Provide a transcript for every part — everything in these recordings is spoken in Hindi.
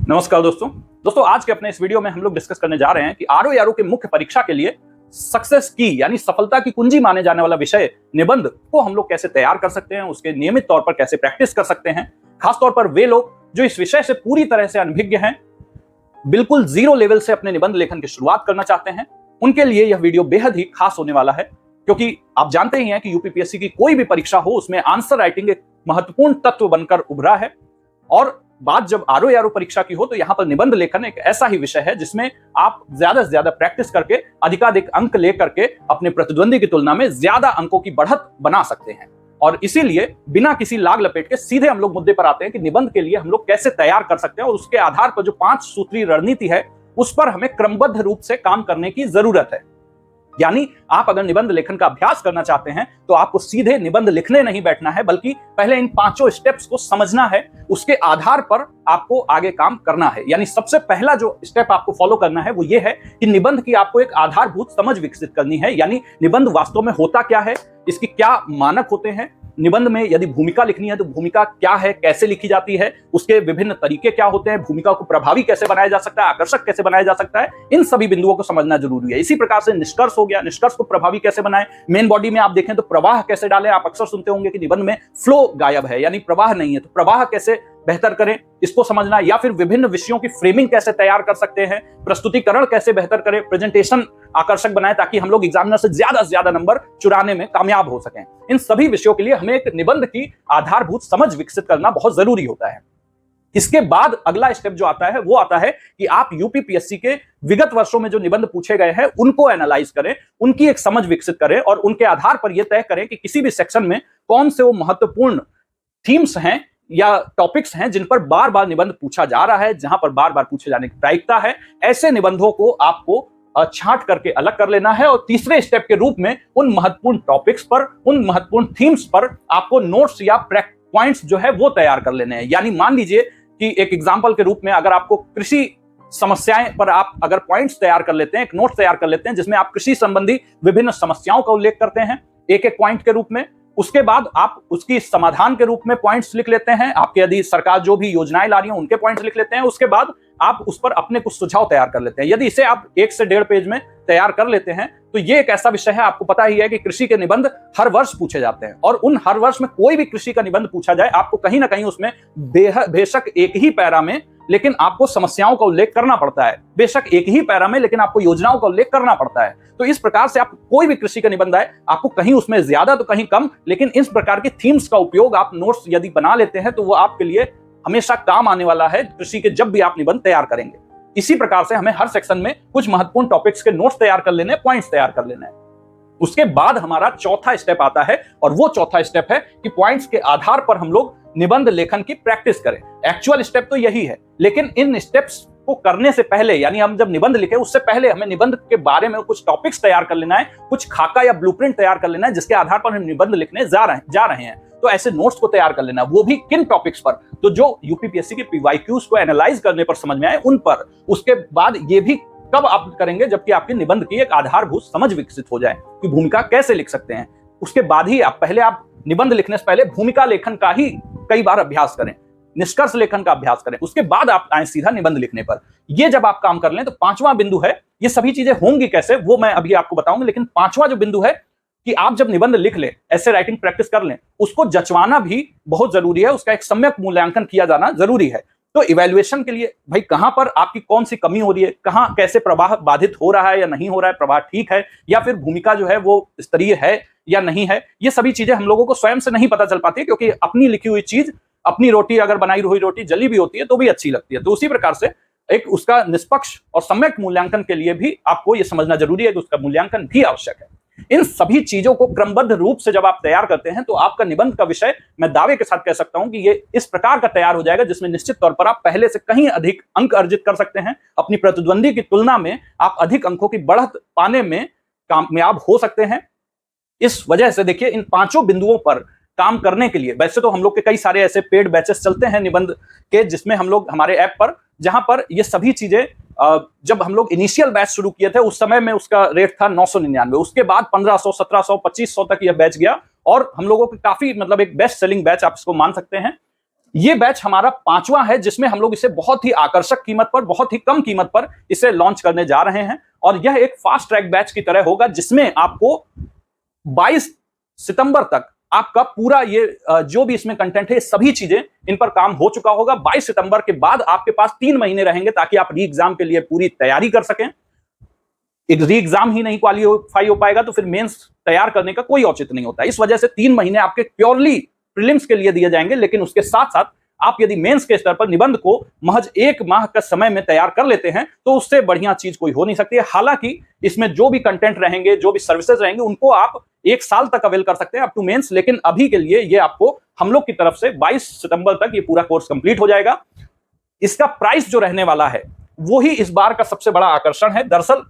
नमस्कार दोस्तों आज के अपने इस वीडियो में हम लोग डिस्कस करने जा रहे हैं कि आरओ के मुख्य परीक्षा के लिए सक्सेस की यानी सफलता की कुंजी माने जाने वाला विषय निबंध को हम लोग कैसे तैयार कर सकते हैं, उसके नियमित तौर पर कैसे प्रैक्टिस कर सकते हैं। खासतौर पर वे लोग जो इस विषय से पूरी तरह से अनभिज्ञ हैं, बिल्कुल जीरो लेवल से अपने निबंध लेखन की शुरुआत करना चाहते हैं, उनके लिए यह वीडियो बेहद ही खास होने वाला है। क्योंकि आप जानते ही हैं कि यूपीपीएससी की कोई भी परीक्षा हो उसमें आंसर राइटिंग एक महत्वपूर्ण तत्व बनकर उभरा है। और बात जब आरओ परीक्षा की हो तो यहां पर निबंध लेखन एक ऐसा ही विषय है जिसमें आप ज्यादा से ज्यादा प्रैक्टिस करके अधिकाधिक अंक लेकर के अपने प्रतिद्वंदी की तुलना में ज्यादा अंकों की बढ़त बना सकते हैं। और इसीलिए बिना किसी लाग लपेट के सीधे हम लोग मुद्दे पर आते हैं कि निबंध के लिए हम लोग कैसे तैयार कर सकते हैं और उसके आधार पर जो 5 सूत्री रणनीति है उस पर हमें क्रमबद्ध रूप से काम करने की जरूरत है। यानी आप अगर निबंध लेखन का अभ्यास करना चाहते हैं तो आपको सीधे निबंध लिखने नहीं बैठना है, बल्कि पहले इन 5 स्टेप्स को समझना है, उसके आधार पर आपको आगे काम करना है। यानी सबसे पहला जो स्टेप आपको फॉलो करना है वो ये है कि निबंध की आपको एक आधारभूत समझ विकसित करनी है। यानी निबंध वास्तव में होता क्या है, इसकी क्या मानक होते हैं, निबंध में यदि भूमिका लिखनी है तो भूमिका क्या है, कैसे लिखी जाती है, उसके विभिन्न तरीके क्या होते हैं, भूमिका को प्रभावी कैसे बनाया जा सकता है, आकर्षक कैसे बनाया जा सकता है, इन सभी बिंदुओं को समझना जरूरी है। इसी प्रकार से निष्कर्ष हो गया, निष्कर्ष को प्रभावी कैसे बनाएं, मेन बॉडी में आप देखें तो प्रवाह कैसे डालें। आप अक्सर सुनते होंगे कि निबंध में फ्लो गायब है यानी प्रवाह नहीं है, तो प्रवाह कैसे बेहतर करें इसको समझना, या फिर विभिन्न विषयों की फ्रेमिंग कैसे तैयार कर सकते हैं, प्रस्तुतिकरण कैसे बेहतर करें, प्रेजेंटेशन आकर्षक बनाएं ताकि हम लोग एग्जामिनर से ज्यादा नंबर चुराने में कामयाब हो सकें। इन सभी विषयों के लिए हमें एक निबंध की आधारभूत समझ विकसित करना बहुत जरूरी होता है। इसके बाद अगला स्टेप जो आता है वो आता है कि आप यूपीपीएससी के विगत वर्षों में जो निबंध पूछे गए हैं उनको एनालाइज करें, उनकी एक समझ विकसित करें और उनके आधार पर यह तय करें कि किसी भी सेक्शन में कौन से वो महत्वपूर्ण थीम्स हैं या टॉपिक्स हैं जिन पर बार बार निबंध पूछा जा रहा है, जहां पर बार बार पूछे जाने की प्रायिकता है। ऐसे निबंधों को आपको छांट करके अलग कर लेना है और तीसरे स्टेप के रूप में उन महत्वपूर्ण टॉपिक्स पर, उन महत्वपूर्ण थीम्स पर आपको नोट्स या पॉइंट्स जो है वो तैयार कर लेने हैं। यानी मान लीजिए कि एक एग्जांपल के रूप में अगर आपको कृषि समस्याएं पर आप अगर पॉइंट्स तैयार कर लेते हैं, एक नोट तैयार कर लेते हैं जिसमें आप कृषि संबंधी विभिन्न समस्याओं का उल्लेख करते हैं एक एक पॉइंट के रूप में, उसके बाद आप उसकी समाधान के रूप में पॉइंट्स लिख लेते हैं, आपके यदि सरकार जो भी योजनाएं ला रही है उनके पॉइंट्स लिख लेते हैं, उसके बाद आप उस पर अपने कुछ सुझाव तैयार कर लेते हैं। यदि इसे आप 1 से 1.5 पेज में तैयार कर लेते हैं तो ये एक ऐसा विषय है, आपको पता ही है कि कृषि के निबंध हर वर्ष पूछे जाते हैं और उन हर वर्ष में कोई भी कृषि का निबंध पूछा जाए आपको कहीं ना कहीं उसमें बेशक एक ही पैरा में लेकिन आपको समस्याओं का उल्लेख करना पड़ता है, बेशक एक ही पैरा में लेकिन आपको योजनाओं का उल्लेख करना पड़ता है। तो इस प्रकार से आप कोई भी कृषि का निबंध आए आपको कहीं उसमें ज्यादा तो कहीं कम, लेकिन इस प्रकार की थीम्स का उपयोग आप नोट्स यदि बना लेते हैं तो वो आपके लिए हमेशा काम आने वाला है कृषि के जब भी आप निबंध तैयार करेंगे। इसी प्रकार से हमें हर सेक्शन में कुछ महत्वपूर्ण टॉपिक्स के नोट्स तैयार कर लेने, पॉइंट्स तैयार कर लेना है। उसके बाद हमारा चौथा स्टेप आता है और वो चौथा स्टेप है कि पॉइंट्स के आधार पर हम लोग निबंध लेखन की प्रैक्टिस करें। एक्चुअल स्टेप तो यही है, लेकिन इन स्टेप्स को करने से पहले यानी हम जब निबंध लिखें उससे पहले हमें निबंध के बारे में कुछ टॉपिक्स तैयार कर लेना है, कुछ खाका या ब्लूप्रिंट तैयार कर लेना है जिसके आधार पर हम निबंध लिखने जा रहे हैं। तो ऐसे नोट्स को तैयार कर लेना, वो भी किन टॉपिक्स पर, तो जो यूपीपीएससी के पीवाईक्यूज को एनालाइज करने पर समझ में आए उन पर। उसके बाद ये भी कब आप करेंगे जबकि आपके निबंध की एक आधारभूत समझ विकसित हो जाए कि भूमिका कैसे लिख सकते हैं। उसके बाद ही आप निबंध लिखने से पहले भूमिका लेखन का ही कई बार अभ्यास करें, निष्कर्ष लेखन का अभ्यास करें, उसके बाद आप आए सीधा निबंध लिखने पर। ये जब आप काम कर लें तो 5वां बिंदु है, ये सभी चीजें होंगी कैसे वो मैं अभी आपको बताऊंगा, लेकिन 5वां जो बिंदु है कि आप जब निबंध लिख लें, ऐसे राइटिंग प्रैक्टिस कर लें, उसको जचवाना भी बहुत जरूरी है, उसका एक सम्यक मूल्यांकन किया जाना जरूरी है। तो इवैल्यूएशन के लिए भाई कहां पर आपकी कौन सी कमी हो रही है, कहां कैसे प्रवाह बाधित हो रहा है या नहीं हो रहा है, प्रवाह ठीक है या फिर भूमिका जो है वो स्तरीय है या नहीं है, ये सभी चीजें हम लोगों को स्वयं से नहीं पता चल पाती है, क्योंकि अपनी लिखी हुई चीज, अपनी रोटी अगर बनाई हुई रोटी जली भी होती है तो भी अच्छी लगती है। तो उसी प्रकार से एक उसका निष्पक्ष और सम्यक मूल्यांकन के लिए भी आपको यह समझना जरूरी है कि उसका मूल्यांकन भी आवश्यक है। इन सभी चीजों को क्रमबद्ध रूप से जब आप तैयार करते हैं तो आपका निबंध का विषय मैं दावे के साथ कह सकता हूं कि ये इस प्रकार का तैयार हो जाएगा जिसमें निश्चित तौर पर आप पहले से कहीं अधिक अंक अर्जित कर सकते हैं, अपनी प्रतिद्वंदी की तुलना में आप अधिक अंकों की बढ़त पाने में कामयाब हो सकते हैं। इस वजह से देखिए इन 5 बिंदुओं पर काम करने के लिए वैसे तो हम लोग के कई सारे ऐसे पेड बैचेस चलते हैं निबंध के, जिसमें हम लोग हमारे ऐप पर, जहां पर ये सभी चीजें जब हम लोग इनिशियल बैच शुरू किए थे उस समय में उसका रेट था 999, उसके बाद 1500, 1700, 2500 तक यह बैच गया और हम लोगों के काफी मतलब एक बेस्ट सेलिंग बैच आप इसको मान सकते हैं। ये बैच हमारा 5वां है जिसमें हम लोग इसे बहुत ही आकर्षक कीमत पर, बहुत ही कम कीमत पर इसे लॉन्च करने जा रहे हैं। और यह एक फास्ट ट्रैक बैच की तरह होगा जिसमें आपको 22 सितंबर तक आपका पूरा ये जो भी इसमें कंटेंट है, सभी चीजें इन पर काम हो चुका होगा। 22 सितंबर के बाद आपके पास 3 महीने रहेंगे ताकि आप री एग्जाम के लिए पूरी तैयारी कर सकें। एक री एग्जाम ही नहीं क्वालिफाई हो पाएगा तो फिर मेंस तैयार करने का कोई औचित्य नहीं होता। इस वजह से 3 महीने आपके प्योरली प्रीलिम्स के लिए दिए जाएंगे, लेकिन उसके साथ साथ आप यदि मेंस के स्तर पर निबंध को महज 1 माह का समय में तैयार कर लेते हैं तो उससे बढ़िया चीज कोई हो नहीं सकती है। हालांकि इसमें जो भी कंटेंट रहेंगे, जो भी सर्विसेज रहेंगे, उनको आप 1 साल तक अवेल कर सकते हैं अप टू मेंस। लेकिन अभी के लिए ये आपको हम लोग की तरफ से 22 सितंबर तक ये पूरा कोर्स कंप्लीट हो जाएगा। इसका प्राइस जो रहने वाला है वो ही इस बार का सबसे बड़ा आकर्षण है। दरअसल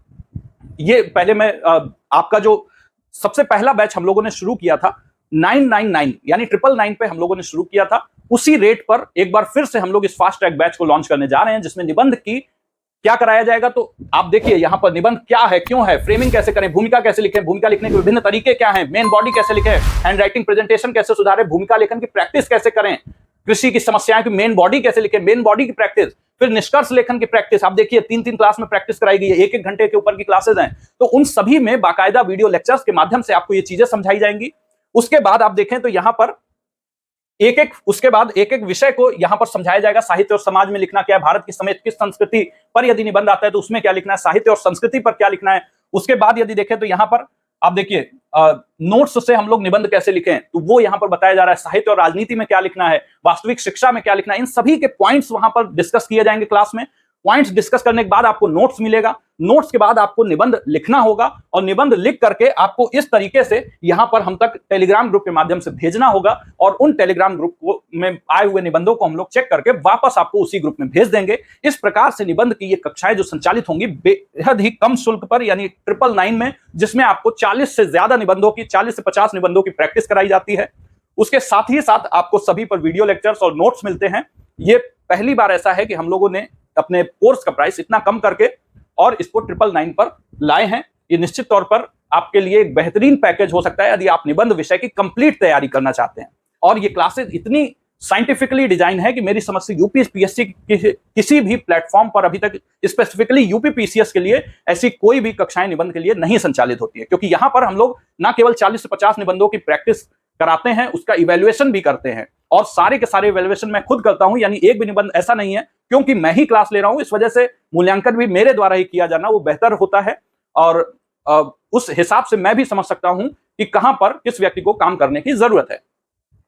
ये पहले मैं आपका जो सबसे पहला बैच हम लोगों ने शुरू किया था 999 यानी 999 पे हम लोगों ने शुरू किया था, उसी रेट पर एक बार फिर से हम लोग इस फास्ट ट्रैक बैच को लॉन्च करने जा रहे हैं जिसमें निबंध की क्या कराया जाएगा। तो आप देखिए यहां पर निबंध क्या है, क्यों है, फ्रेमिंग कैसे करें, भूमिका कैसे लिखें, भूमिका लिखने के विभिन्न तरीके क्या हैं, मेन बॉडी कैसे लिखें, हैंड राइटिंग प्रेजेंटेशन कैसे सुधारें, भूमिका लेखन की प्रैक्टिस कैसे करें, कृषि की समस्याएं की मेन बॉडी कैसे लिखें, मेन बॉडी की प्रैक्टिस, फिर निष्कर्ष लेखन की प्रैक्टिस। आप देखिए 3-3 क्लास में प्रैक्टिस कराई गई है, 1-1 घंटे के ऊपर की क्लासेस हैं। तो उन सभी में बाकायदा वीडियो लेक्चर्स के माध्यम से आपको ये चीजें समझाई जाएंगी। उसके बाद आप देखें तो यहां पर उसके बाद एक एक विषय को यहां पर समझाया जाएगा। साहित्य और समाज में लिखना क्या है, भारत की समेत किस संस्कृति पर यदि निबंध आता है तो उसमें क्या लिखना है, साहित्य और संस्कृति पर क्या लिखना है। उसके बाद यदि देखें तो यहां पर आप देखिए नोट्स से हम लोग निबंध कैसे लिखें, तो वो यहां पर बताया जा रहा है। साहित्य और राजनीति में क्या लिखना है, वास्तविक शिक्षा में क्या लिखना है, इन सभी के पॉइंट्स वहां पर डिस्कस किए जाएंगे क्लास में। पॉइंट्स डिस्कस करने के बाद आपको नोट्स मिलेगा, नोट्स के बाद आपको निबंध लिखना होगा और निबंध लिख करके आपको इस तरीके से यहां पर हम तक टेलीग्राम ग्रुप के माध्यम से भेजना होगा और उन टेलीग्राम ग्रुप में आए हुए निबंधों को हम लोग चेक करके वापस आपको उसी ग्रुप में भेज देंगे। इस प्रकार से निबंध की ये कक्षाएं जो संचालित होंगी बेहद ही कम शुल्क पर, यानी 999 में, जिसमें आपको 40 से ज्यादा निबंधों की, 40 से 50 निबंधों की प्रैक्टिस कराई जाती है। उसके साथ ही साथ आपको सभी पर वीडियो लेक्चर्स और नोट्स मिलते हैं। ये पहली बार ऐसा है कि हम लोगों ने अपने कोर्स का प्राइस इतना कम करके और इसको 999 पर लाए हैं। ये निश्चित तौर पर आपके लिए एक बेहतरीन पैकेज हो सकता है यदि आप निबंध विषय की कंप्लीट तैयारी करना चाहते हैं। और ये क्लासेस इतनी साइंटिफिकली डिजाइन है कि मेरी समझ से यूपीपीएससी किसी भी प्लेटफॉर्म पर अभी तक स्पेसिफिकली यूपीपीसीएस के लिए ऐसी कोई भी कक्षाएं निबंध के लिए नहीं संचालित होती है, क्योंकि यहां पर हम लोग ना केवल 40 से 50 निबंधों की प्रैक्टिस कराते हैं, उसका इवैल्यूएशन भी करते हैं। और सारे के सारे इवैल्यूएशन मैं खुद करता हूं, यानी एक भी निबंध ऐसा नहीं है, क्योंकि मैं ही क्लास ले रहा हूं, इस वजह से मूल्यांकन भी मेरे द्वारा ही किया जाना वो बेहतर होता है। और उस हिसाब से मैं भी समझ सकता हूं कि कहां पर किस व्यक्ति को काम करने की जरूरत है।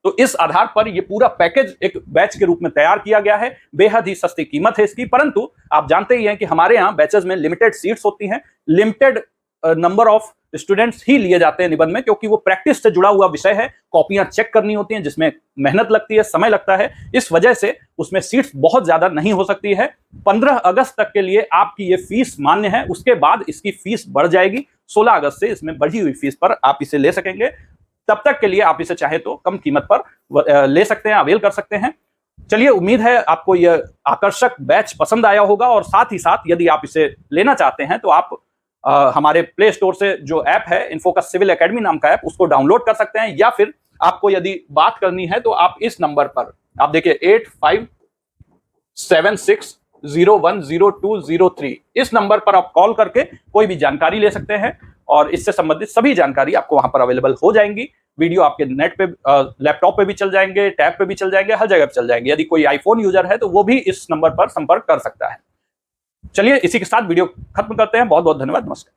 तो इस आधार पर यह पूरा पैकेज एक बैच के रूप में तैयार किया गया है। बेहद ही सस्ती कीमत है इसकी, परंतु आप जानते ही हैं कि हमारे यहाँ बैचेस में लिमिटेड सीट्स होती हैं, लिमिटेड नंबर ऑफ स्टूडेंट्स ही लिए जाते हैं निबंध में, क्योंकि वो प्रैक्टिस से जुड़ा हुआ विषय है, कॉपियां चेक करनी होती हैं जिसमें मेहनत लगती है, समय लगता है। इस वजह से उसमें सीट्स बहुत ज्यादा नहीं हो सकती है। 15 अगस्त तक के लिए आपकी ये फीस मान्य है, उसके बाद इसकी फीस बढ़ जाएगी। 16 अगस्त से इसमें बढ़ी हुई फीस पर आप इसे ले सकेंगे। तब तक के लिए आप इसे चाहे तो कम कीमत पर ले सकते हैं, अवेल कर सकते हैं। चलिए, उम्मीद है आपको यह आकर्षक बैच पसंद आया होगा। और साथ ही साथ यदि आप इसे लेना चाहते हैं तो आप हमारे प्ले स्टोर से जो ऐप है इन्फोकस सिविल एकेडमी नाम का ऐप, उसको डाउनलोड कर सकते हैं। या फिर आपको यदि बात करनी है तो आप इस नंबर पर, आप देखिए 8576010203, इस नंबर पर आप कॉल करके कोई भी जानकारी ले सकते हैं और इससे संबंधित सभी जानकारी आपको वहां पर अवेलेबल हो जाएंगी। वीडियो आपके नेट पे, लैपटॉप पे भी चल जाएंगे, टैब पे भी चल जाएंगे, हर जगह पे चल जाएंगे। यदि कोई आईफोन यूजर है तो वो भी इस नंबर पर संपर्क कर सकता है। चलिए, इसी के साथ वीडियो खत्म करते हैं। बहुत बहुत धन्यवाद, नमस्कार।